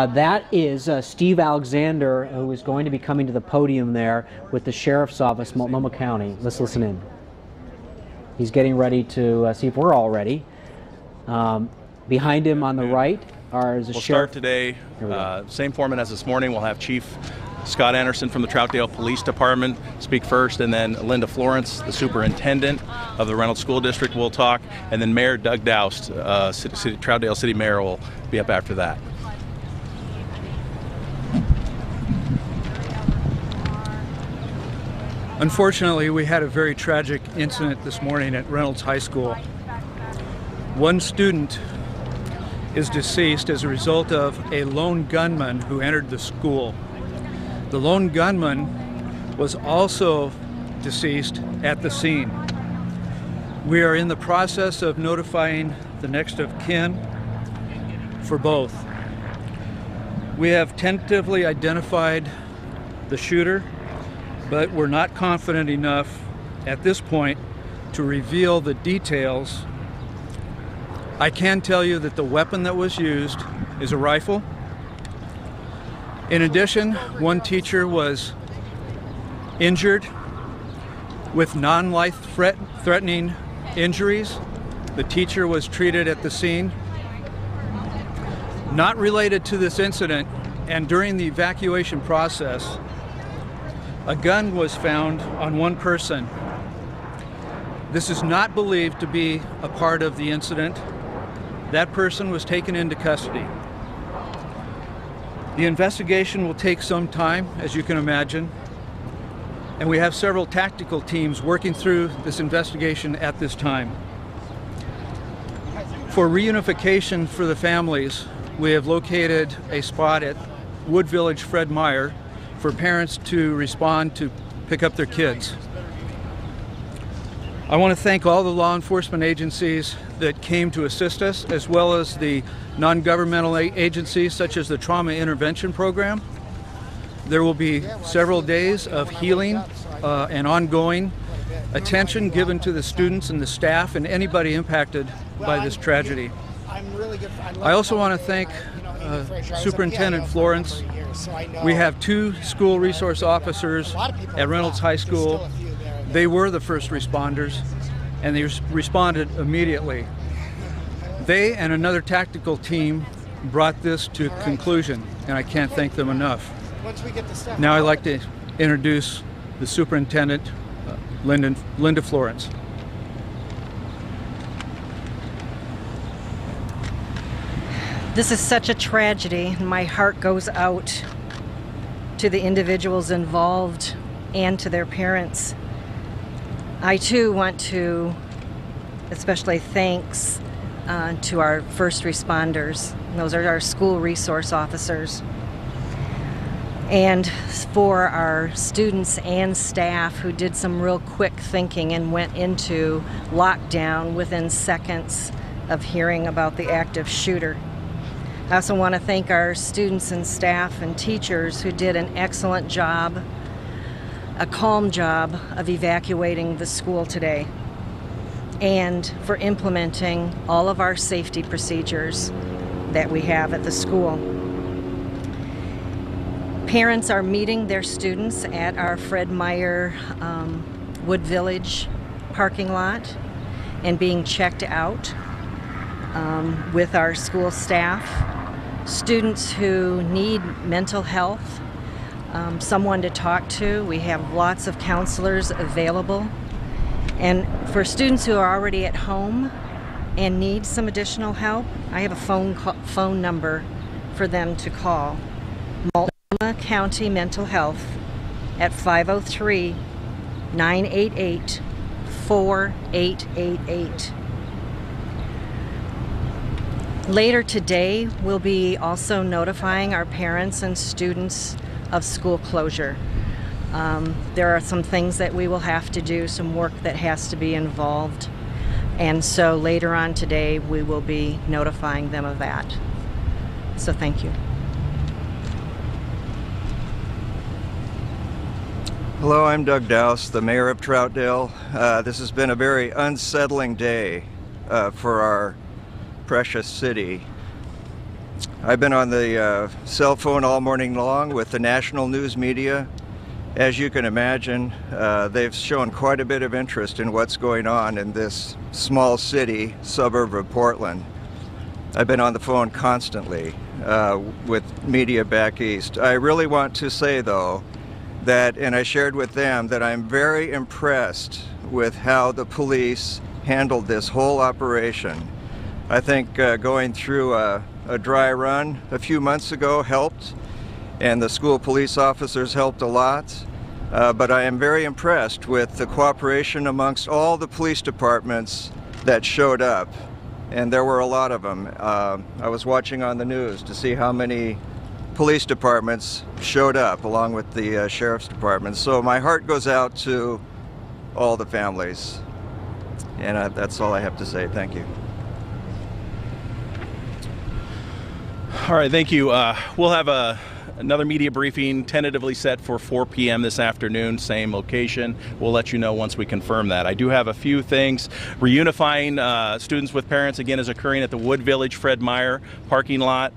That is Steve Alexander, who is going to be coming to the podium there with the Sheriff's Office, Multnomah County. Let's listen in. He's getting ready to see if we're all ready. Behind him on the right is the We'll Sheriff. start today, same format as this morning. We'll have Chief Scott Anderson from the Trtoutdale Police Department speak first, and then Linda Florence, the Superintendent of the Reynolds School District, will talk, and then Mayor Doug Doust, Trtoutdale City Mayor, will be up after that. Unfortunately, we had a very tragic incident this morning at Reynolds High School. One student is deceased as a result of a lone gunman who entered the school. The lone gunman was also deceased at the scene. We are in the process of notifying the next of kin for both. We have tentatively identified the shooter, but we're not confident enough at this point to reveal the details. I can tell you that the weapon that was used is a rifle. In addition, one teacher was injured with non-life-threatening injuries. The teacher was treated at the scene. Not related to this incident, and during the evacuation process, a gun was found on one person. This is not believed to be a part of the incident. That person was taken into custody. The investigation will take some time, as you can imagine, and we have several tactical teams working through this investigation at this time. For reunification for the families, we have located a spot at Wood Village Fred Meyer for parents to respond to pick up their kids. I want to thank all the law enforcement agencies that came to assist us, as well as the non-governmental agencies such as the Trauma Intervention Program. There will be several days of healing and ongoing attention given to the students and the staff and anybody impacted by this tragedy. I also want to thank Superintendent Florence. We have 2 school resource officers at Reynolds High School. They were the first responders, and they responded immediately. They and another tactical team brought this to conclusion, and I can't thank them enough. Now I'd like to introduce the Superintendent, Linda Florence. This is such a tragedy, and my heart goes out to the individuals involved and to their parents. I too want to especially thanks to our first responders. Those are our school resource officers. And for our students and staff who did some real quick thinking and went into lockdown within seconds of hearing about the active shooter. I also want to thank our students and staff and teachers who did an excellent job, a calm job of evacuating the school today, and for implementing all of our safety procedures that we have at the school. Parents are meeting their students at our Fred Meyer Wood Village parking lot and being checked out with our school staff. Students who need mental health, someone to talk to. We have lots of counselors available. And for students who are already at home and need some additional help, I have a phone number for them to call. Multnomah County Mental Health at 503-988-4888. Later today, we'll be also notifying our parents and students of school closure. There are some things that we will have to do, some work that has to be involved, and so later on today we will be notifying them of that. So thank you. Hello, I'm Doug Doust, the mayor of Trtoutdale. This has been a very unsettling day for our precious city. I've been on the cell phone all morning long with the national news media. As you can imagine, they've shown quite a bit of interest in what's going on in this small city suburb of Portland. I've been on the phone constantly with media back east. I really want to say, though, that, and I shared with them, that I'm very impressed with how the police handled this whole operation. I think going through a dry run a few months ago helped, and the school police officers helped a lot. But I am very impressed with the cooperation amongst all the police departments that showed up, and there were a lot of them. I was watching on the news to see how many police departments showed up along with the sheriff's department. So my heart goes out to all the families, and that's all I have to say. Thank you. All right, thank you. We'll have another media briefing tentatively set for 4 p.m. this afternoon, same location. We'll let you know once we confirm that. I do have a few things. Reunifying students with parents, again, is occurring at the Wood Village Fred Meyer parking lot.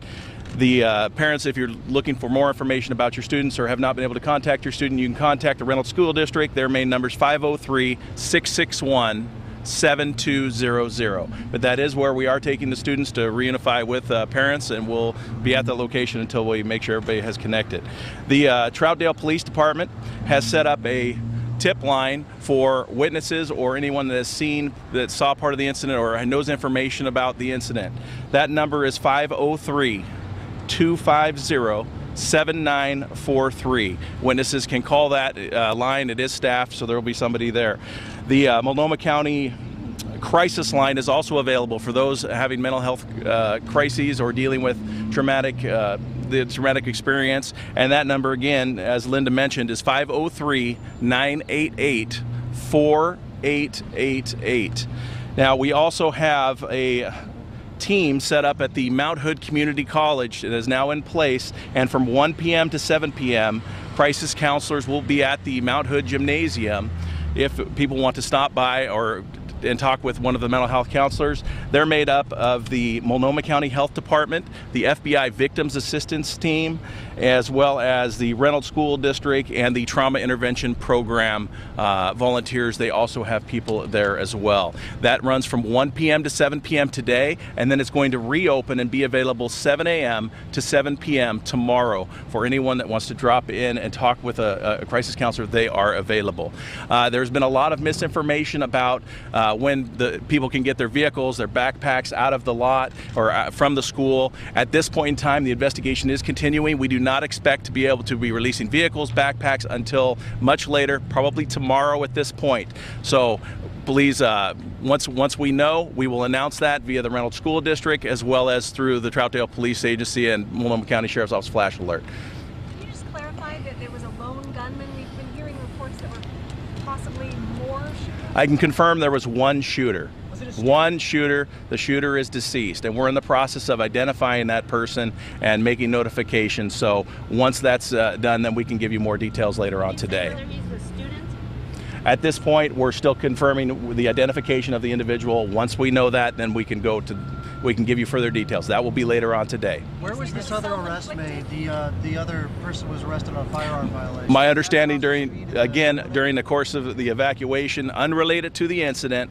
The parents, if you're looking for more information about your students or have not been able to contact your student, you can contact the Reynolds School District. Their main number is 503-661-7200. But that is where we are taking the students to reunify with parents, and we'll be at that location until we make sure everybody has connected. The Trtoutdale Police Department has set up a tip line for witnesses or anyone that has seen, that saw part of the incident or knows information about the incident. That number is 503-250-7943. Witnesses can call that line. It is staffed, so there will be somebody there. The Multnomah County crisis line is also available for those having mental health crises or dealing with the traumatic experience. And that number, again, as Linda mentioned, is 503-988-4888. Now, we also have a team set up at the Mount Hood Community College. It is now in place, and from 1 p.m. to 7 p.m. crisis counselors will be at the Mount Hood Gymnasium. If people want to stop by and talk with one of the mental health counselors, they're made up of the Multnomah County Health Department, the FBI Victims Assistance Team, as well as the Reynolds School District and the Trauma Intervention Program volunteers. They also have people there as well. That runs from 1 p.m. to 7 p.m. today, and then it's going to reopen and be available 7 a.m. to 7 p.m. tomorrow for anyone that wants to drop in and talk with a crisis counselor. They are available. There's been a lot of misinformation about when the people can get their vehicles, their backpacks out of the lot or from the school. At this point in time, the investigation is continuing. We do not expect to be able to be releasing vehicles, backpacks until much later, probably tomorrow at this point. So please, once we know, we will announce that via the Reynolds School District as well as through the Trtoutdale Police Agency and Multnomah County Sheriff's Office flash alert. Can you just clarify that there was a lone gunman? We've been hearing reports that were possibly more shooters. I can confirm there was one shooter. One shooter. The shooter is deceased, and we're in the process of identifying that person and making notifications. So once that's done, then we can give you more details later on today. Whether he's a student? At this point, we're still confirming the identification of the individual. Once we know that, then we can give you further details. That will be later on today. Where was this other arrest made? The other person was arrested on a firearm violation. My understanding during the course of the evacuation, unrelated to the incident,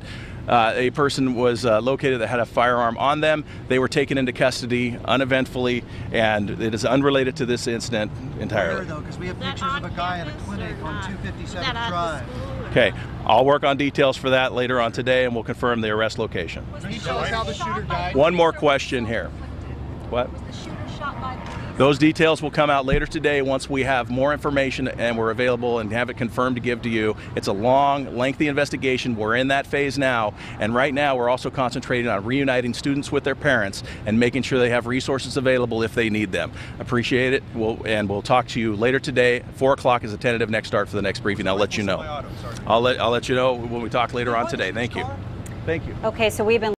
a person was located that had a firearm on them. They were taken into custody uneventfully, and it is unrelated to this incident entirely. Where, though? Because we have pictures of a guy at a clinic on 257 Drive. Okay, I'll work on details for that later on today, and we'll confirm the arrest location. Can you tell us how the shooter died? One more question here. What? Was the shooter shot by police? Those details will come out later today once we have more information and we're available and have it confirmed to give to you. It's a long, lengthy investigation. We're in that phase now, and right now we're also concentrating on reuniting students with their parents and making sure they have resources available if they need them. Appreciate it, we'll talk to you later today. 4 o'clock is a tentative next start for the next briefing. I'll let you know. I'll let you know when we talk later on today. Thank you. Thank you. Okay, so we've been